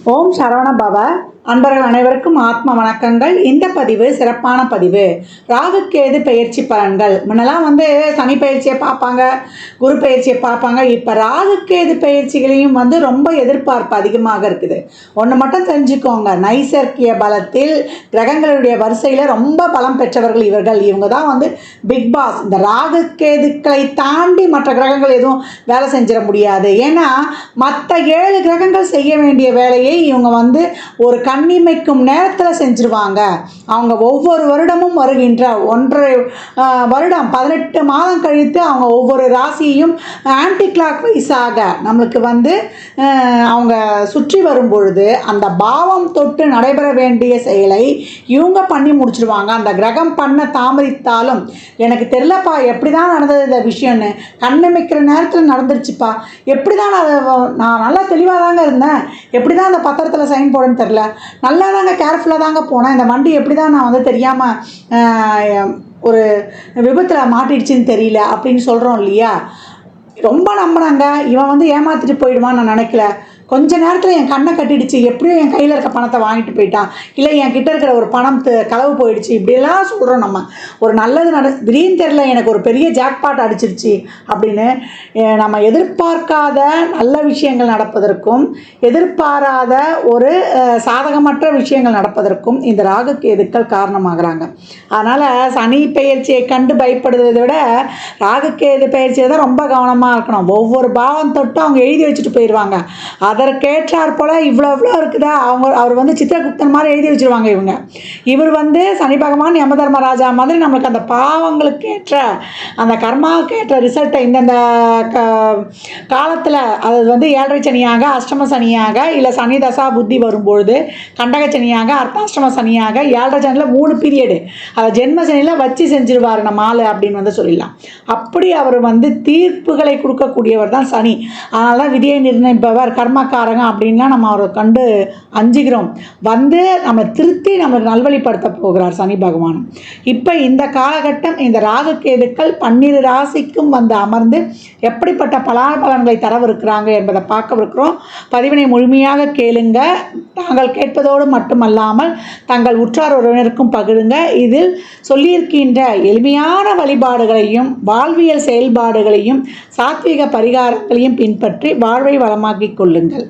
ஓம் சரவண பவ. அன்பர்கள் அனைவருக்கும் ஆத்ம வணக்கங்கள். இந்த பதிவு சிறப்பான பதிவு. ராகுக்கேது பயிற்சி பலன்கள். முன்னெல்லாம் சனி பயிற்சியை பார்ப்பாங்க, குரு பயிற்சியை பார்ப்பாங்க. இப்போ ராகுக்கேது பயிற்சிகளையும் ரொம்ப எதிர்பார்ப்பு அதிகமாக இருக்குது. ஒன்று மட்டும் தெரிஞ்சுக்கோங்க, நைசர்கிய பலத்தில் கிரகங்களுடைய வரிசையில் ரொம்ப பலம் பெற்றவர்கள் இவர்கள். இவங்க தான் பிக் பாஸ். இந்த ராகுக்கேதுக்களை தாண்டி மற்ற கிரகங்கள் எதுவும் வேலை செஞ்சிட முடியாது. ஏன்னா மற்ற 7 கிரகங்கள் செய்ய வேண்டிய வேலையை இவங்க ஒரு கண்ணிமைக்கும் நேரத்தில் செஞ்சுருவாங்க. அவங்க ஒவ்வொரு வருடமும் வருகின்ற 1.5 வருடம் 18 மாதம் கழித்து அவங்க ஒவ்வொரு ராசியையும் ஆன்டி கிளாக் வைஸாக நம்மளுக்கு அவங்க சுற்றி வரும் பொழுது அந்த பாவம் தொட்டு நடைபெற வேண்டிய செயலை இவங்க பண்ணி முடிச்சிருவாங்க. அந்த கிரகம் பண்ண தாமதித்தாலும் எனக்கு தெரியலப்பா எப்படி தான் நடந்தது இந்த விஷயம்னு, கண்ணிமைக்கிற நேரத்தில் நடந்துருச்சுப்பா, எப்படி தான் நான் நல்லா தெளிவாக தாங்க இருந்தேன், எப்படி தான் அந்த பத்திரத்தில் சைன் போடுன்னு தெரில, நல்லா தாங்க கேர்ஃபுல்லாக தாங்க போனேன், இந்த வண்டி எப்படி தான் நான் தெரியாமல் ஒரு விபத்தில் மாட்டிடுச்சின்னு தெரியல அப்படின்னு சொல்கிறோம் இல்லையா. ரொம்ப நம்பினாங்க, இவன் ஏமாற்றிட்டு போயிடுவான்னு நான் நினைக்கல. கொஞ்ச நேரத்தில் என் கண்ணை கட்டிடுச்சு, எப்படியும் என் கையில் இருக்க பணத்தை வாங்கிட்டு போயிட்டான், இல்லை என் கிட்ட இருக்கிற ஒரு பணம் களவு போயிடுச்சு, இப்படியெல்லாம் சொல்கிறோம். நம்ம ஒரு நல்லது திடீர்னு தெரியல எனக்கு ஒரு பெரிய ஜாக்பாட் அடிச்சிருச்சு அப்படின்னு நம்ம எதிர்பார்க்காத நல்ல விஷயங்கள் நடப்பதற்கும் எதிர்பாராத ஒரு சாதகமற்ற விஷயங்கள் நடப்பதற்கும் இந்த ராகுக்கேதுக்கள் காரணமாகறாங்க. அதனால் சனி பயிற்சியை கண்டு பயப்படுவதை விட ராகுக்கேது பயிற்சியை தான் ரொம்ப கவனமாக இருக்கணும். ஒவ்வொரு பாவம் தொட்டும் அவங்க எழுதி வச்சுட்டு போயிடுவாங்க. அதற்கேற்றார் போல் இவ்வளோ இருக்குதா, அவர் சித்திரகுப்தன் மாதிரி எழுதி வச்சுருவாங்க. இவர் சனி பகவான் யமதர்மராஜா மாதிரி நம்மளுக்கு அந்த பாவங்களுக்கு ஏற்ற அந்த கர்மாவுக்கு ஏற்ற ரிசல்ட்டை இந்தந்த காலத்தில், அது 7.5 சனியாக, அஷ்டம சனியாக, இல்லை சனி தசா புத்தி வரும்பொழுது கண்டக சனியாக, அர்த்தாஷ்டம சனியாக, 7.5 சனியில் 3 பீரியடு, அதை ஜென்ம சனியில் வச்சு செஞ்சிருவார் நம்ம ஆள் அப்படின்னு சொல்லிடலாம். அப்படி அவர் தீர்ப்புகளை கொடுக்கக்கூடியவர் தான் சனி. அதனால தான் விதியை நிர்ணயிப்பவர், கர்மக்காரங்க அப்படின்லாம் நம்ம அவரை கண்டு அஞ்சுகிறோம். நம்ம திருத்தி நம்ம நல்வழிப்படுத்த போகிறார் சனி பகவானும். இப்போ இந்த காலகட்டம் இந்த ராகுக்கேதுக்கள் 12 ராசிக்கும் அமர்ந்து எப்படிப்பட்ட பலாபலன்களை தரவிருக்கிறாங்க என்பதை பார்க்கவிருக்கிறோம். பதிவினை முழுமையாக கேளுங்க. தாங்கள் கேட்பதோடு மட்டுமல்லாமல் தங்கள் உற்றார் உறவினருக்கும் பகிருங்க. இதில் சொல்லியிருக்கின்ற எளிமையான வழிபாடுகளையும் வாழ்வியல் செயல்பாடுகளையும் சாத்வீக பரிகாரங்களையும் பின்பற்றி வாழ்வை வளமாக்கிக் கொள்ளுங்கள்.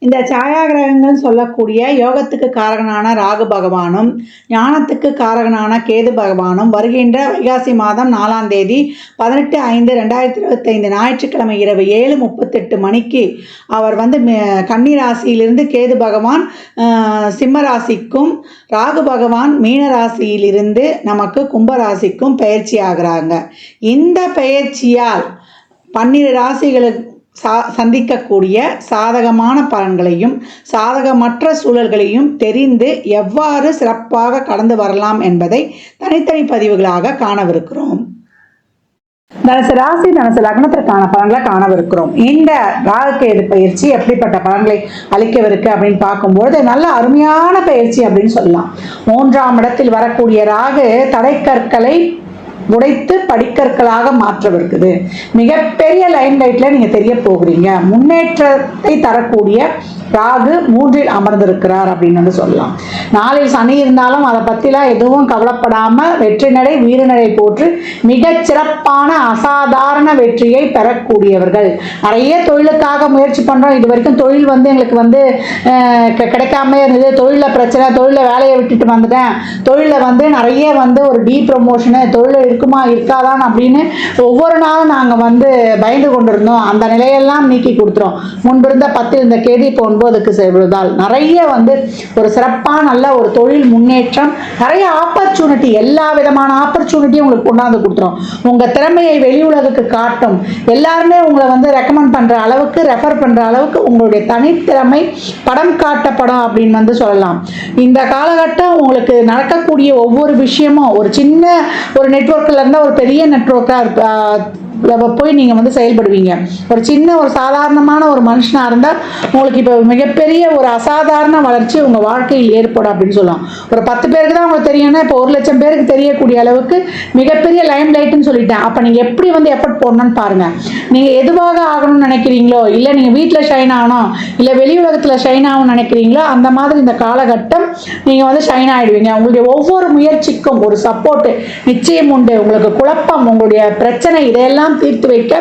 இந்த சாயாகிரகங்கள் சொல்லக்கூடிய யோகத்துக்கு காரகனான ராகு பகவானும் ஞானத்துக்கு காரகனான கேது பகவானும் வருகின்ற வைகாசி மாதம் 4ஆம் தேதி 18/5/2025 ஞாயிற்றுக்கிழமை இரவு 7:38 மணிக்கு அவர் கன்னி ராசியிலிருந்து கேது பகவான் சிம்ம ராசிக்கும், ராகு பகவான் மீன ராசியிலிருந்து நமக்கு கும்பராசிக்கும் பயிற்சி ஆகிறாங்க. இந்த பயிற்சியால் 12 ராசிகளுக்கு சந்திக்கக்கூடிய சாதகமான பலன்களையும் சாதகமற்ற சூழல்களையும் தெரிந்து எவ்வாறு சிறப்பாக கடந்து வரலாம் என்பதை தனித்தனி பதிவுகளாக காணவிருக்கிறோம். தனுசு ராசி தனுசு லக்னத்திற்கான பலன்களை காணவிருக்கிறோம். இந்த ராகுக்கேது பயிற்சி எப்படிப்பட்ட பலன்களை அளிக்கவிருக்கு அப்படின்னு பார்க்கும்போது நல்ல அருமையான பயிற்சி அப்படின்னு சொல்லலாம். 3ஆம் இடத்தில் வரக்கூடிய ராகு தடைக்கற்களை உடைத்து படிக்கற்களாக மாற்றவிருக்குது. மிகப்பெரிய லைன் லைட்ல நீங்க தெரிய போகிறீங்க. முன்னேற்றத்தை தரக்கூடிய ராகு 3இல் அமர்ந்திருக்கிறார் அப்படின்னு சொல்லலாம். 4இல் சனி இருந்தாலும் அதை பற்றிலாம் எதுவும் கவலைப்படாம வெற்றி நடை வீரநடை போற்று மிகச் சிறப்பான அசாதாரண வெற்றியை பெறக்கூடியவர்கள். நிறைய தொழிலுக்காக முயற்சி பண்ணுறோம், இது வரைக்கும் தொழில் எங்களுக்கு கிடைக்காம இருந்தது, தொழிலில் பிரச்சனை, தொழிலில் வேலையை விட்டுட்டு வந்துட்டேன், தொழிலில் நிறைய ஒரு டீ ப்ரமோஷனு, தொழில் இருக்குமா இருக்காதான் அப்படின்னு ஒவ்வொரு நாளும் நாங்கள் பயந்து கொண்டிருந்தோம். அந்த நிலையெல்லாம் நீக்கி கொடுத்துரும். முன்பிருந்த 10 இந்த கேதி இப்போ 9க்கு செல்வதால் நிறைய ஒரு சிறப்பான நல்ல ஒரு தொழில் முன்னேற்றம், நிறைய ஆப்பர்ச்சுனிட்டி, எல்லா விதமான ஆப்பர்ச்சுனிட்டியும் உங்களுக்கு கொண்டாந்து கொடுத்துரும். உங்கள் திறமையை வெளி உலகுக்கு காட்டும். எல்லாருமே உங்களை ரெக்கமெண்ட் பண்ணுற அளவுக்கு, ரெஃபர் பண்ணுற அளவுக்கு உங்களுடைய தனித்திறமை படம் காட்டப்படும் அப்படின்னு சொல்லலாம். இந்த காலகட்டம் உங்களுக்கு நடக்கக்கூடிய ஒவ்வொரு விஷயமும் ஒரு சின்ன ஒரு நெட்வொர்க்கில் இருந்தால் ஒரு பெரிய நெட்வொர்க்காக போய் நீங்கள் வந்து செயல்படுவீங்க. ஒரு சின்ன ஒரு சாதாரணமான ஒரு மனுஷனாக இருந்தால் உங்களுக்கு இப்போ மிகப்பெரிய ஒரு அசாதாரண வளர்ச்சி உங்கள் வாழ்க்கையில் ஏற்படும் அப்படின்னு சொல்லலாம். ஒரு 10 பேருக்கு தான் உங்களுக்கு தெரியும்னா இப்போ 1,00,000 பேருக்கு தெரியக்கூடிய அளவுக்கு மிகப்பெரிய லைம் லைட்டுன்னு சொல்லிட்டேன். அப்போ நீங்கள் எப்படி வந்து எஃபர்ட் போடணும்னு பாருங்கள். நீங்கள் எதுவாக ஆகணும்னு நினைக்கிறீங்களோ, இல்லை நீங்கள் வீட்டில் ஷைன் ஆகணும், இல்லை வெளி உலகத்தில் ஷைன் ஆகணும்னு நினைக்கிறீங்களோ, அந்த மாதிரி இந்த காலகட்டம் நீங்கள் வந்து ஷைன் ஆகிடுவீங்க. உங்களுடைய ஒவ்வொரு முயற்சிக்கும் ஒரு சப்போர்ட்டு நிச்சயம் உண்டு. உங்களுக்கு குழப்பம், உங்களுடைய பிரச்சனை இதையெல்லாம் தீர்த்து வைக்க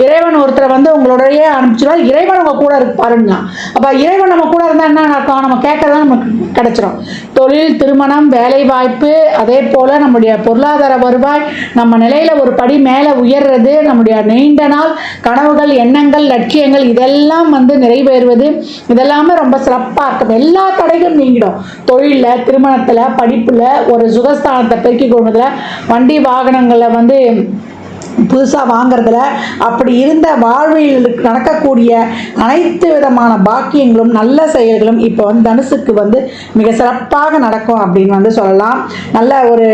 இறைவன் ஒருத்தரை வந்து உங்களுடைய அனுப்பிச்சிடுவார். இறைவன் உங்க கூட இருப்பாருங்க. அப்போ இறைவன் நம்ம கூட இருந்தால் என்ன நடக்கும்? நம்ம கேட்கறதா நமக்கு கிடைச்சிடும். தொழில், திருமணம், வேலை வாய்ப்பு, அதே போல் நம்முடைய பொருளாதார வருவாய், நம்ம நிலையில் ஒரு படி மேலே உயர்றது, நம்முடைய நீண்ட நாள் கனவுகள், எண்ணங்கள், லட்சியங்கள் இதெல்லாம் வந்து நிறைவேறுவது, இதெல்லாமே ரொம்ப சிறப்பாக இருக்கும். எல்லா தடைகளும் நீங்கிடும். தொழிலில், திருமணத்தில், படிப்பில், ஒரு சுகஸ்தானத்தை பெருக்கிக் கொள்வதில், வண்டி வாகனங்களில் வந்து புதுசாக வாங்கிறதுல, அப்படி இருந்த வாழ்வில் நடக்கக்கூடிய அனைத்து விதமான பாக்கியங்களும் நல்ல செயல்களும் இப்போ வந்து தனுசுக்கு வந்து மிக சிறப்பாக நடக்கும் அப்படின்னு வந்து சொல்லலாம். நல்ல ஒரு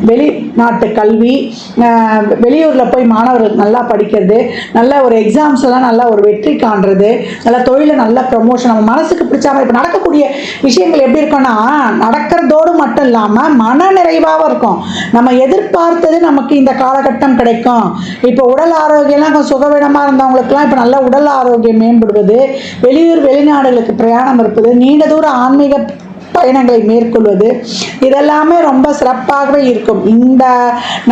வெளிநாட்டு கல்வி, வெளியூரில் போய் மாணவர்கள் நல்லா படிக்கிறது, நல்ல ஒரு எக்ஸாம்ஸ் எல்லாம் நல்லா ஒரு வெற்றி காண்றது, நல்ல தொழிலில் நல்ல ப்ரமோஷன், நம்ம மனசுக்கு பிடிச்சாமல் இப்போ நடக்கக்கூடிய விஷயங்கள் எப்படி இருக்குன்னா நடக்கிறதோடு மட்டும் இல்லாமல் மன நிறைவாகவும் இருக்கும். நம்ம எதிர்பார்த்தது நமக்கு இந்த காலகட்டம் கிடைக்கும். இப்போ உடல் ஆரோக்கியம்லாம் கொஞ்சம் சுகவீனமாக இருந்தவங்களுக்குலாம் இப்போ நல்ல உடல் ஆரோக்கியம் மேம்படுவது, வெளியூர் வெளிநாடுகளுக்கு பிரயாணம் இருப்பது, நீண்ட தூர ஆன்மீக பயணங்களை மேற்கொள்வது, இதெல்லாமே ரொம்ப சிறப்பாகவே இருக்கும். இந்த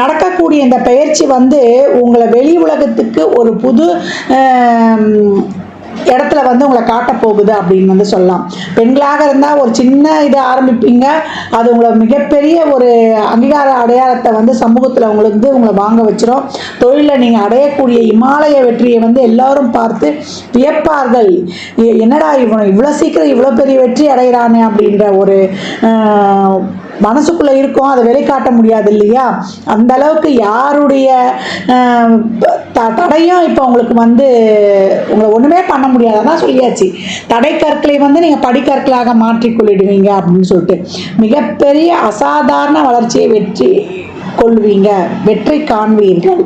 நடக்கக்கூடிய இந்த பயிற்சி வந்து உங்களை வெளி உலகத்துக்கு ஒரு புது இடத்துல வந்து உங்களை காட்ட போகுது அப்படின்னு வந்து சொல்லலாம். பெண்களாக இருந்தால் ஒரு சின்ன இதை ஆரம்பிப்பீங்க, அது உங்களை மிகப்பெரிய ஒரு அங்கீகார அடையாளத்தை வந்து சமூகத்தில் உங்களுக்கு உங்களை வாங்க வச்சிடும். தொழிலில் நீங்கள் அடையக்கூடிய இமாலய வெற்றியை வந்து எல்லாரும் பார்த்து வியப்பார்கள். என்னடா இவனை இவ்வளோ சீக்கிரம் இவ்வளோ பெரிய வெற்றி அடைகிறானே அப்படின்ற ஒரு மனசுக்குள்ளே இருக்கும். அதை வெளிக்காட்ட முடியாது இல்லையா? அந்த அளவுக்கு யாருடைய தடையும் இப்போ உங்களுக்கு வந்து உங்களை ஒன்றுமே பண்ண முடியாது. அதான் சொல்லியாச்சு, தடை கற்களை வந்து நீங்கள் படிக்கற்களாக மாற்றிக்கொள்ளிடுவீங்க அப்படின்னு சொல்லிட்டு மிகப்பெரிய அசாதாரண வளர்ச்சியை வெற்றி கொள்வீங்க, வெற்றி காண்பீர்கள்.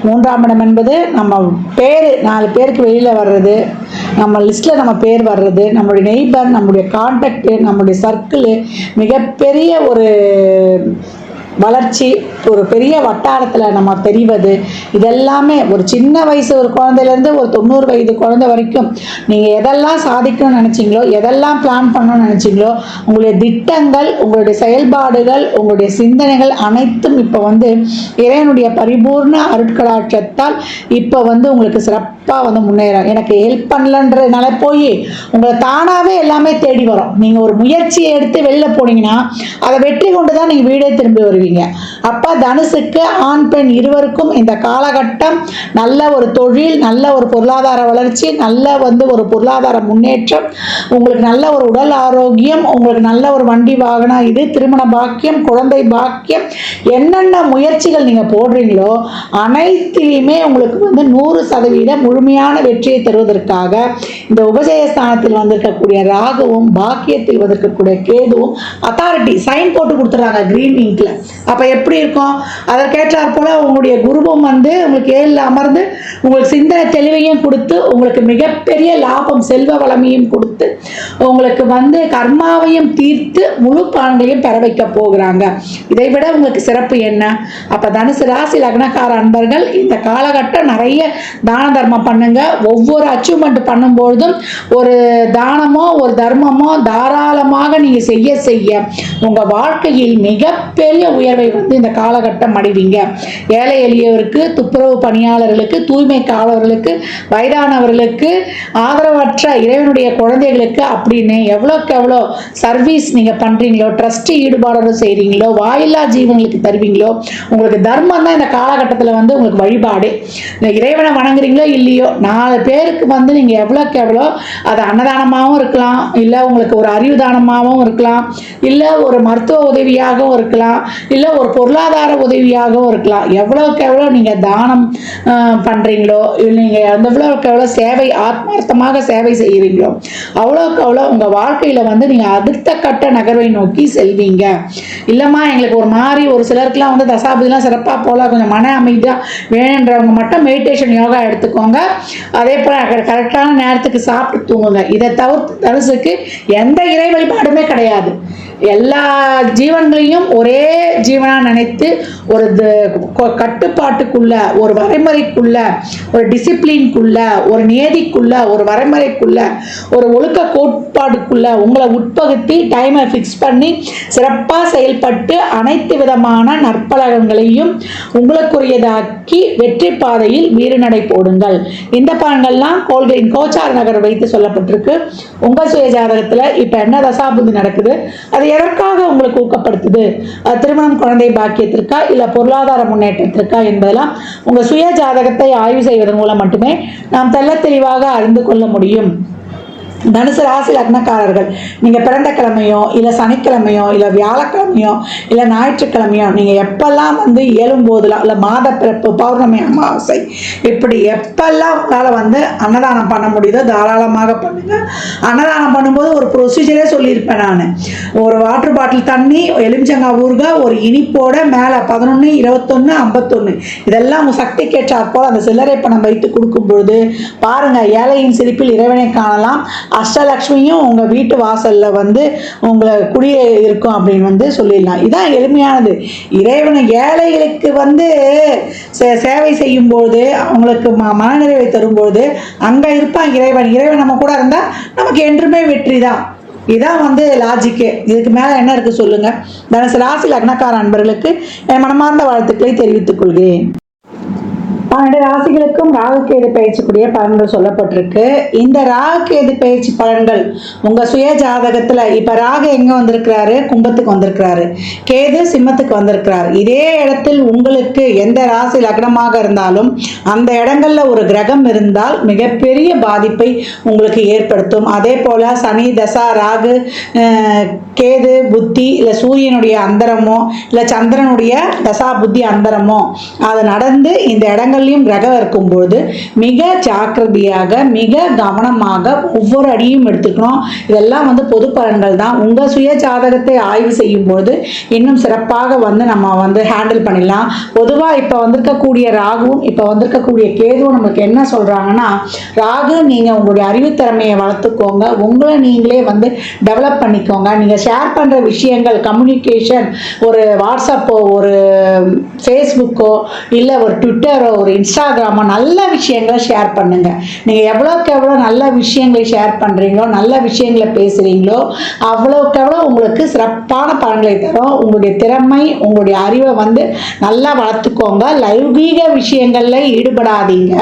3ஆம் இடம் என்பது நம்ம பேர் 4 பேருக்கு வெளியில் வர்றது, நம்ம லிஸ்ட்டில் நம்ம பேர் வர்றது, நம்மளுடைய நெய்பர், நம்முடைய கான்டாக்டு, நம்முடைய சர்க்கிள், மிகப்பெரிய ஒரு வளர்ச்சி, ஒரு பெரிய வட்டாரத்தில் நம்ம தெரிவது, இதெல்லாமே ஒரு சின்ன வயசு ஒரு குழந்தையிலேருந்து ஒரு 90 வயது குழந்தை வரைக்கும் நீங்கள் எதெல்லாம் சாதிக்கணும்னு நினச்சிங்களோ, எதெல்லாம் பிளான் பண்ணணும்னு நினச்சிங்களோ, உங்களுடைய திட்டங்கள், உங்களுடைய செயல்பாடுகள், உங்களுடைய சிந்தனைகள் அனைத்தும் இப்போ வந்து இறைவனுடைய பரிபூர்ண அருட்கடாட்சத்தால் இப்போ வந்து உங்களுக்கு சிறப்பாக வந்து முன்னேறும். எனக்கு ஹெல்ப் பண்ணலன்றதுனால போய் உங்களை தானாகவே எல்லாமே தேடி வரும். நீங்கள் ஒரு முயற்சியை எடுத்து வெளியில் போனீங்கன்னா அதை வெற்றி கொண்டு தான் நீங்கள் வீடே திரும்பி வருவீங்க. அப்ப தனுசுக்கு ஆண் பெண் இருவருக்கும் இந்த காலகட்டம் நல்ல ஒரு தொழில், நல்ல ஒரு பொருளாதார வளர்ச்சி, நல்ல வந்து ஒரு பொருளாதார முன்னேற்றம், உங்களுக்கு நல்ல ஒரு உடல் ஆரோக்கியம், உங்களுக்கு நல்ல ஒரு வண்டி வாகனம், இது திருமண பாக்கியம், குழந்தை பாக்கியம், என்னென்ன முயற்சிகள் நீங்க போடுறீங்களோ அனைத்திலுமே உங்களுக்கு வந்து 100% முழுமையான வெற்றியை தருவதற்காக இந்த உபஜயஸ்தானத்தில் வந்திருக்கக்கூடிய ராகுவும் பாக்கியத்தில் வந்திருக்கக்கூடிய கேதுவும் அத்தாரிட்டி சைன் போட்டு கொடுத்துறாங்க கிரீன் இங்க்ல. அப்போ எப்படி இருக்கும்? அதற்கேற்றாற் போல உங்களுடைய குருவும் வந்து உங்களுக்கு 7ல் அமர்ந்து உங்களுக்கு சிந்தனை தெளிவையும் கொடுத்து உங்களுக்கு மிகப்பெரிய லாபம், செல்வ வளமையும் கொடுத்து உங்களுக்கு வந்து கர்மாவையும் தீர்த்து முழு பலன்களையும் பெற வைக்க போகிறாங்க. இதை விட உங்களுக்கு சிறப்பு என்ன? அப்போ தனுசு ராசி லக்னக்கார அன்பர்கள் இந்த காலகட்டம் நிறைய தான தர்மம் பண்ணுங்க. ஒவ்வொரு அச்சீவ்மெண்ட் பண்ணும்பொழுதும் ஒரு தானமோ ஒரு தர்மமோ தாராளமாக நீங்க செய்ய செய்ய உங்க வாழ்க்கையில் மிகப்பெரிய உயர்வை வந்து இந்த காலகட்டம் அடைவீங்க. ஏழை எளியவருக்கு, துப்புரவு பணியாளர்களுக்கு, தூய்மை காவலர்களுக்கு, வயதானவர்களுக்கு, ஆதரவற்ற இறைவனுடைய குழந்தைகளுக்கு அப்படின்னு எவ்வளோக்கு எவ்வளோ சர்வீஸ் நீங்கள் பண்ணுறீங்களோ, ட்ரஸ்ட் ஈடுபாடோடு செய்கிறீங்களோ, வாயில்லா ஜீவங்களுக்கு தருவீங்களோ, உங்களுக்கு தர்மம் தான் இந்த காலகட்டத்தில் வந்து உங்களுக்கு வழிபாடு. இந்த இறைவனை வணங்குறீங்களோ இல்லையோ 4 பேருக்கு வந்து நீங்கள் எவ்வளோக்கு எவ்வளோ அது அன்னதானமாகவும் இருக்கலாம், இல்லை உங்களுக்கு ஒரு அறிவு தானமாகவும் இருக்கலாம், இல்லை ஒரு மருத்துவ உதவியாகவும் இருக்கலாம், இல்லை ஒரு பொருளாதார பொருளாதார உதவியாகவும் இருக்கலாம். எவ்வளோக்கு எவ்வளோ நீங்கள் தானம் பண்ணுறீங்களோ, நீங்கள் எவ்வளோக்கு எவ்வளோ சேவை ஆத்மார்த்தமாக சேவை செய்கிறீங்களோ அவ்வளோக்கு அவ்வளோ உங்கள் வாழ்க்கையில் வந்து நீங்கள் அடுத்த கட்ட நகர்வை நோக்கி செல்வீங்க. இல்லைம்மா எங்களுக்கு ஒரு மாதிரி ஒரு சிலருக்குலாம் வந்து தசாபதிலாம் சிறப்பாக போகலாம், கொஞ்சம் மன அமைதியாக வேணுன்றவங்க மட்டும் மெடிடேஷன் யோகா எடுத்துக்கோங்க. அதே போல் கரெக்டான நேரத்துக்கு சாப்பிட்டு தூங்குங்க. இதை தவிர்த்து தனுசுக்கு எந்த இறை வழிபாடுமே கிடையாது. எல்லா ஜீவன்களையும் ஒரே ஜீவனாக நினைத்து ஒரு கட்டுப்பாட்டுக்குள்ள, ஒரு வரைமுறைக்குள்ள, ஒரு டிசிப்ளின்குள்ள, ஒரு நியதிக்குள்ள, ஒரு வரைமுறைக்குள்ள, ஒரு ஒழுக்க கோட்பாடுக்குள்ள உங்களை உட்பகுத்தி டைமை ஃபிக்ஸ் பண்ணி சிறப்பாக செயல்பட்டு அனைத்து விதமான நற்பலன்களையும் உங்களுக்குரியதாக்கி வெற்றி பாதையில் வீறுநடை போடுங்கள். இந்த பலன்கள்லாம் கோள்களின் கோச்சார நகர் வைத்து சொல்லப்பட்டிருக்கு. உங்கள் சுய ஜாதகத்தில் இப்போ என்ன தசாபுத்தி நடக்குது, அது எதற்காக உங்களுக்கு ஊக்கப்படுத்துது, திருமணம், குழந்தை பாக்கியத்திற்கா இல்லை பொருளாதார முன்னேற்றத்திற்கா என்பதெல்லாம் உங்கள் சுய ஜாதகத்தை ஆய்வு செய்வதன் மூலம் மட்டுமே நாம் தெளிவாக அறிந்து கொள்ள முடியும். தனுசு ராசி லக்னக்காரர்கள் நீங்கள் பிறந்த கிழமையோ இல்லை சனிக்கிழமையோ இல்லை வியாழக்கிழமையோ இல்லை ஞாயிற்றுக்கிழமையோ நீங்கள் எப்பெல்லாம் வந்து இயலும்போதெல்லாம் இல்லை மாத பிறப்பு, பௌர்ணமி, அமாவாசை, இப்படி எப்பெல்லாம் உங்களால் வந்து அன்னதானம் பண்ண முடியுதோ தாராளமாக பண்ணுங்கள். அன்னதானம் பண்ணும்போது ஒரு ப்ரொசீஜரே சொல்லியிருப்பேன் நான். ஒரு வாட்டர் பாட்டில் தண்ணி, எலுமிச்சங்காய் ஊறுகாய், ஒரு இனிப்போட மேலே 11, 21, 51 இதெல்லாம் உங்கள் சக்தி கேட்டாற் போல் அந்த சில்லறை பணம் வைத்து கொடுக்கும் பொழுது பாருங்கள், ஏழையின் சிரிப்பில் இறைவனை காணலாம். அஷ்டலக்ஷ்மியும் உங்கள் வீட்டு வாசலில் வந்து உங்களை குடியே இருக்கும் அப்படின்னு வந்து சொல்லிடலாம். இதான் எளிமையானது. இறைவனை ஏழைகளுக்கு வந்து சேவை செய்யும்போது அவங்களுக்கு மனநிறைவை தரும்போது அங்கே இருப்பான் இறைவன். இறைவன் நம்ம கூட இருந்தால் நமக்கு என்றுமே வெற்றி தான். இதான் வந்து லாஜிக்கு. இதுக்கு மேலே என்ன இருக்குது சொல்லுங்கள். தனுசு ராசி லக்னக்கார அன்பர்களுக்கு என் மனமார்ந்த வாழ்த்துக்களை தெரிவித்துக் கொள்கிறேன். 12 ராசிகளுக்கும் ராகுகேது பயிற்சிக்குரிய பலன்கள் சொல்லப்பட்டிருக்கு. இந்த ராகுகேது பயிற்சி பலன்கள் உங்கள் சுய ஜாதகத்தில் இப்போ ராகு எங்கே வந்திருக்கிறாரு, கும்பத்துக்கு வந்திருக்கிறாரு, கேது சிம்மத்துக்கு வந்திருக்கிறார். இதே இடத்தில் உங்களுக்கு எந்த ராசி லக்னமாக இருந்தாலும் அந்த இடங்களில் ஒரு கிரகம் இருந்தால் மிகப்பெரிய பாதிப்பை உங்களுக்கு ஏற்படுத்தும். அதே போல் சனி தசா, ராகு, கேது புத்தி, இல்லை சூரியனுடைய அந்தரமோ இல்லை சந்திரனுடைய தசா புத்தி அந்தரமோ அது நடந்து இந்த இடங்கள் கிரகம் இருக்கும்போது மிக ஜாக்கிரதையாக, மிக கவனமாக ஒவ்வொரு அடியும் எடுத்துக்கணும். இதெல்லாம் வந்து பொது பலன்கள் தான். உங்கள் சுய ஜாதகத்தை ஆய்வு செய்யும் போது இன்னும் சிறப்பாக வந்து நம்ம வந்து ஹேண்டில் பண்ணிடலாம். பொதுவாக இப்போ வந்திருக்கக்கூடிய ராகுவும் இப்போ வந்திருக்கக்கூடிய கேதுவும் நமக்கு என்ன சொல்கிறாங்கன்னா, ராகு நீங்கள் உங்களுடைய அறிவுத்திறமையை வளர்த்துக்கோங்க, உங்களை நீங்களே வந்து டெவலப் பண்ணிக்கோங்க. நீங்கள் ஷேர் பண்ணுற விஷயங்கள், கம்யூனிகேஷன், ஒரு வாட்ஸ்அப்போ, ஒரு ஃபேஸ்புக்கோ, இல்லை ஒரு ட்விட்டரோ, ஒரு இன்ஸ்டாகிராமோ நல்ல விஷயங்களை ஷேர் பண்ணுங்க. நீங்கள் எவ்வளோக்கு எவ்வளோ நல்ல விஷயங்களை ஷேர் பண்ணுறீங்களோ, நல்ல விஷயங்களை பேசுகிறீங்களோ அவ்வளோக்கு எவ்வளோ உங்களுக்கு சிறப்பான பலன்களை தரும். உங்களுடைய திறமை, உங்களுடைய அறிவை வந்து நல்லா வளர்த்துக்கோங்க. லௌகீக விஷயங்களில் ஈடுபடாதீங்க.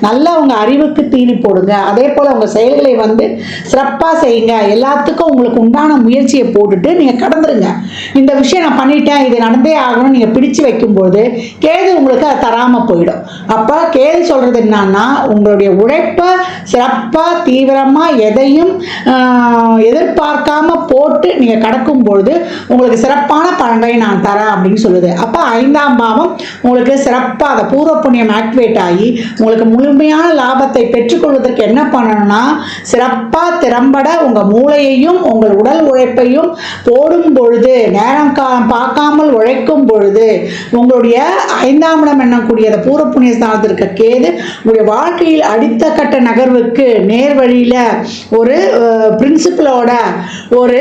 நல்லா உங்கள் அறிவுக்கு தீனி போடுங்க. அதே போல் உங்கள் செயல்களை வந்து சிறப்பாக செய்யுங்க. எல்லாத்துக்கும் உங்களுக்கு உண்டான முயற்சியை போட்டுட்டு நீங்கள் கடந்துருங்க. இந்த விஷயம் நான் பண்ணிட்டேன், இது நடந்தே ஆகணும் நீங்கள் பிடிச்சு வைக்கும்போது கேது உங்களுக்கு அதை தராமல் போயிடும். அப்போ கேள்வி சொல்கிறது என்னன்னா, உங்களுடைய உழைப்பை சிறப்பாக தீவிரமாக எதையும் எதிர்பார்க்காம போட்டு நீங்கள் கடக்கும் பொழுது உங்களுக்கு சிறப்பான பலன்களை நான் தரேன் அப்படின்னு சொல்லுது. அப்போ 5ஆம் பாவம் உங்களுக்கு சிறப்பாக அந்த பூர்வ புண்ணியம் ஆக்டிவேட் ஆகி உங்களுக்கு முழுமையான லாபத்தை பெற்றுக்கொள்வதற்கு என்ன பண்ணணும்னா, சிறப்பாக திறம்பட உங்கள் மூளையையும் உங்கள் உடல் உழைப்பையும் போடும் பொழுது, நேரம் பார்க்காமல் உழைக்கும் பொழுது உங்களுடைய 5ஆம் இடம் என்னக்கூடிய பூர்வ புண்ணிய ஸ்தானத்தில் இருக்க கேது உங்களுடைய வாழ்க்கையில் அடுத்த கட்ட நகர்வுக்கு நேர் வழியில் ஒரு பிரின்சிபலோட, ஒரு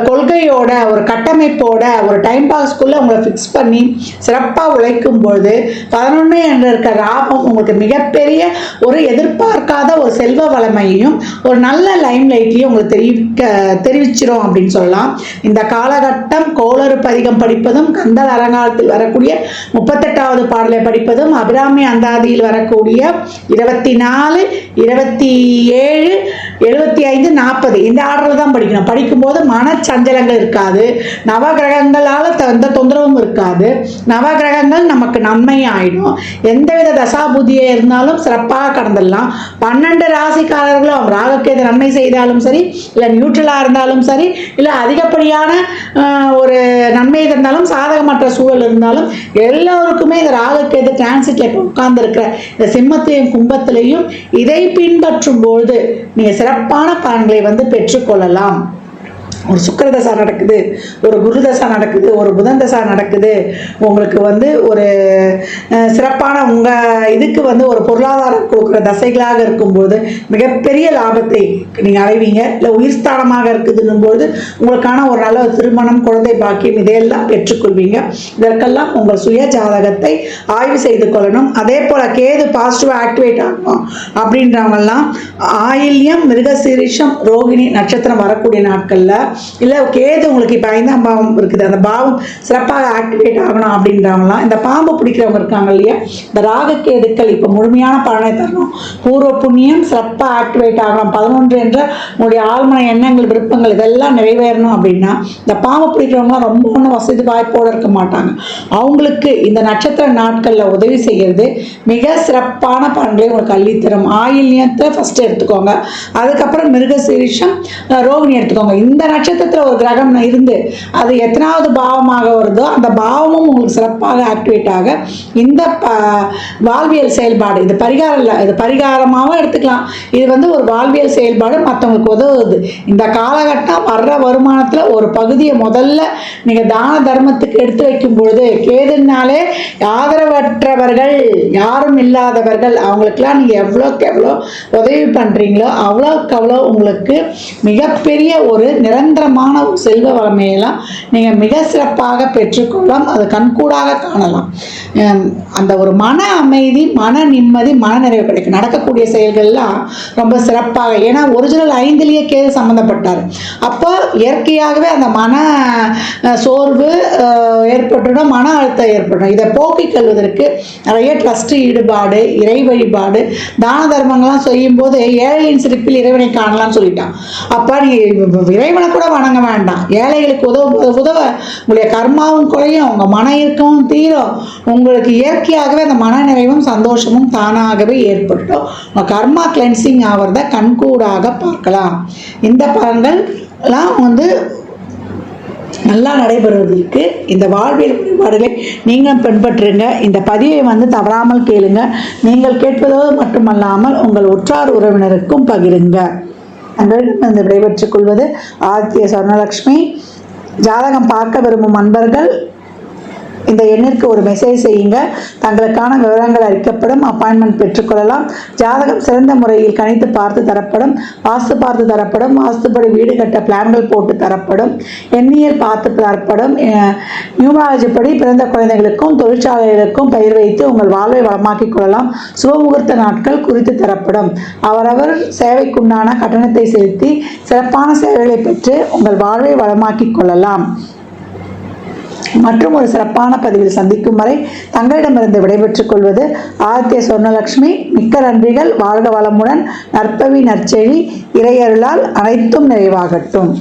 கொள்கையோட, ஒரு கட்டமைப்போட, ஒரு டைம் பாஸ்க்குள்ளே உங்களை ஃபிக்ஸ் பண்ணி சிறப்பாக உழைக்கும் பொழுது 11 என்ற இருக்க லாபம் உங்களுக்கு மிகப்பெரிய ஒரு எதிர்பார்க்காத ஒரு செல்வ வளமையையும் ஒரு நல்ல லைம் லைட்லையும் உங்களுக்கு தெரிவிச்சிடும் அப்படின்னு சொல்லலாம். இந்த காலகட்டம் கோளறு பதிகம் படிப்பதும், கந்தல் அலங்காரத்தில் வரக்கூடிய 38வது பாடலை படிப்பதும், அபிராமி அந்தாதியில் வரக்கூடிய 24, 27, 75, 40 இந்த ஆர்டரில் தான் படிக்கணும். படிக்கும்போது மனச்சஞ்சலங்கள் இருக்காது, நவகிரகங்களால் எந்த தொந்தரவும் இருக்காது, நவகிரகங்கள் நமக்கு நன்மை ஆயிடும். எந்தவித தசாபுதியே இருந்தாலும் சிறப்பாக கடந்துடலாம். 12 ராசிக்காரர்களும் ராகுக்கேது நன்மை செய்தாலும் சரி, இல்லை நியூட்ரலாக இருந்தாலும் சரி, இல்லை அதிகப்படியான ஒரு நன்மை இருந்தாலும், சாதகமற்ற சூழல் இருந்தாலும், எல்லோருக்குமே இந்த ராகுக்கேது டிரான்சிட்ல உட்கார்ந்து இருக்கிற இந்த சிம்மத்தையும் கும்பத்திலையும் இதை பின்பற்றும் பொழுது நீங்க சிறப்பான பலன்களை பெற்றுக்கொள்ளலாம். ஒரு சுக்கிரதசா நடக்குது, ஒரு குருதசா நடக்குது, ஒரு புதன் தசா நடக்குது, உங்களுக்கு ஒரு சிறப்பான இதுக்கு ஒரு பொருளாதாரம் கொடுக்குற தசைகளாக இருக்கும்போது மிகப்பெரிய லாபத்தை நீங்கள் அடைவீங்க. இல்லை உயிர் ஸ்தானமாக இருக்குதுன்னும் போது உங்களுக்கான ஒரு நல்ல திருமணம், குழந்தை பாக்கியம் இதையெல்லாம் பெற்றுக்கொள்வீங்க. இதற்கெல்லாம் உங்கள் சுய ஜாதகத்தை ஆய்வு செய்து கொள்ளணும். அதே போல் கேது பாசிட்டிவாக ஆக்டிவேட் ஆகணும் அப்படின்றவங்கெல்லாம் ஆயில்யம், மிருகசீரிஷம், ரோகிணி நட்சத்திரம் வரக்கூடிய நாட்களில், இல்லை கேது உங்களுக்கு இப்போ 5ஆம் பாவம் இருக்குது, அந்த பாவம் சிறப்பாக ஆக்டிவேட் ஆகணும் அப்படின்றவங்களாம், இந்த பாம்பு பிடிக்கிறவங்க இருக்காங்க இல்லையா, இந்த ராகுக்கேதுக்கள் இப்போ முழுமையான பலனை தரணும். பூர்வ புண்ணியம் சிறப்பாக ஆக்டிவேட் ஆகணும். 11 என்ற உங்களுடைய ஆழ்மன எண்ணங்கள், விருப்பங்கள் இதெல்லாம் நிறைவேறணும் அப்படின்னா இந்த பாம்பு பிடிக்கிறவங்களாம் ரொம்ப ஒன்றும் வசதி வாய்ப்போடு இருக்க மாட்டாங்க. அவங்களுக்கு இந்த நட்சத்திர நாட்களில் உதவி செய்கிறது மிக சிறப்பான பலன்களை உங்களுக்கு அள்ளித்தரும். ஆயில்யத்தை ஃபஸ்ட்டு எடுத்துக்கோங்க, அதுக்கப்புறம் மிருகசீரிஷம், ரோகிணி எடுத்துக்கோங்க. இந்த நட்சத்திரத்தில் ஒரு கிரகம் இருந்து அது எத்தனாவது பாவமாக வருதோ அந்த பாவமும் உங்களுக்கு சிறப்பாக ஆக்டிவேட் ஆக இந்த வாழ்வியல் செயல்பாடு, இது பரிகாரம் இல்லை, இது பரிகாரமாகவும் எடுத்துக்கலாம். இது ஒரு வாழ்வியல் செயல்பாடு மற்றவங்களுக்கு உதவுது. இந்த காலகட்டம் வர்ற வருமானத்தில் ஒரு பகுதியை முதல்ல நீங்கள் தான தர்மத்துக்கு எடுத்து வைக்கும் பொழுது, கேதுனாலே ஆதரவற்றவர்கள், யாரும் இல்லாதவர்கள், அவங்களுக்கெல்லாம் நீங்கள் எவ்வளோக்கு எவ்வளோ உதவி பண்ணுறீங்களோ அவ்வளோக்கு அவ்வளோ உங்களுக்கு மிகப்பெரிய ஒரு நிரந்தரமான செல்வ வளமையெல்லாம் நீங்கள் மிக சிறப்பாக பெற்றுக்கொள்ளலாம். அது கண்கூடாக காணலாம். அந்த ஒரு மன அமைதி, மன நிம்மதி, மன நிறைவு கிடைக்கும். நடக்கக்கூடிய செயல்கள்லாம் ரொம்ப சிறப்பாக, ஏன்னா ஒரிஜினல் 5லேயே கேது சம்மந்தப்பட்டார். அப்போ இயற்கையாகவே அந்த மன சோர்வு ஏற்பட்டுடும், மன அழுத்தம் ஏற்படும். இதை போக்கிக் கொள்வதற்கு நிறைய ட்ரஸ்ட் ஈடுபாடு, இறை வழிபாடு, தான தர்மங்கள்லாம் செய்யும் போது ஏழையின் சிரிப்பில் இறைவனை காணலாம்னு சொல்லிட்டான். அப்போ நீங்கள் இறைவனை கூட வணங்க வேண்டாம், ஏழைகளுக்கு உதவ உங்களுடைய கர்மாவும் குறையும், உங்கள் மன இறுக்கமும் தீரும், உங்களுக்கு இயற்கையாகவே அந்த மன நிறைவும் சந்தோஷமும் தானாகவே ஏற்பட்டோம். உங்கள் கர்மா கிளென்சிங் ஆகிறத கண்கூடாக பார்க்கலாம். இந்த பலன்கள்லாம் நல்லா நடைபெறுவதற்கு இந்த வாழ்வியல் வழிபாடுகளை நீங்கள் பின்பற்றுங்க. இந்த பதிவை தவறாமல் கேளுங்க. நீங்கள் கேட்பதோடு மட்டுமல்லாமல் உங்கள் உற்றார் உறவினருக்கும் பகிருங்க. அன்றைய விடைபெற்றுக் கொள்வது ஆதித்ய சொர்ணலக்ஷ்மி. ஜாதகம் பார்க்க விரும்பும் அன்பர்கள் இந்த எண்ணிற்கு ஒரு மெசேஜ் செய்யுங்க. தங்களுக்கான விவரங்கள் அறிக்கப்படும், அப்பாயின்மெண்ட் பெற்றுக்கொள்ளலாம். ஜாதகம் சிறந்த முறையில் கணித்து பார்த்து தரப்படும், வாஸ்து பார்த்து தரப்படும், வாஸ்துப்படி வீடு கட்ட பிளான்கள் போட்டு தரப்படும், எண்ணியல் பார்த்து தரப்படும். நியூமராலஜி படி பிறந்த குழந்தைகளுக்கும் தொழிற்சாலைகளுக்கும் பெயர் வைத்து உங்கள் வாழ்வை வளமாக்கிக் கொள்ளலாம். சுபமுகூர்த்த நாட்கள் குறித்து தரப்படும். அவரவர் சேவைக்குண்டான கட்டணத்தை செலுத்தி சிறப்பான சேவைகளை பெற்று உங்கள் வாழ்வை வளமாக்கிக் கொள்ளலாம். மற்றும் ஒரு சிறப்பான பதிவில் சந்திக்கும் வரை தங்களிடமிருந்து விடைபெற்றுக் கொள்வது ஆதித்ய சொர்ணலக்ஷ்மி. மிக்க நன்றிகள். வாழ்க வளமுடன். நற்பவி நற்செழி. இறையருளால் அனைத்தும் நிறைவாகட்டும்.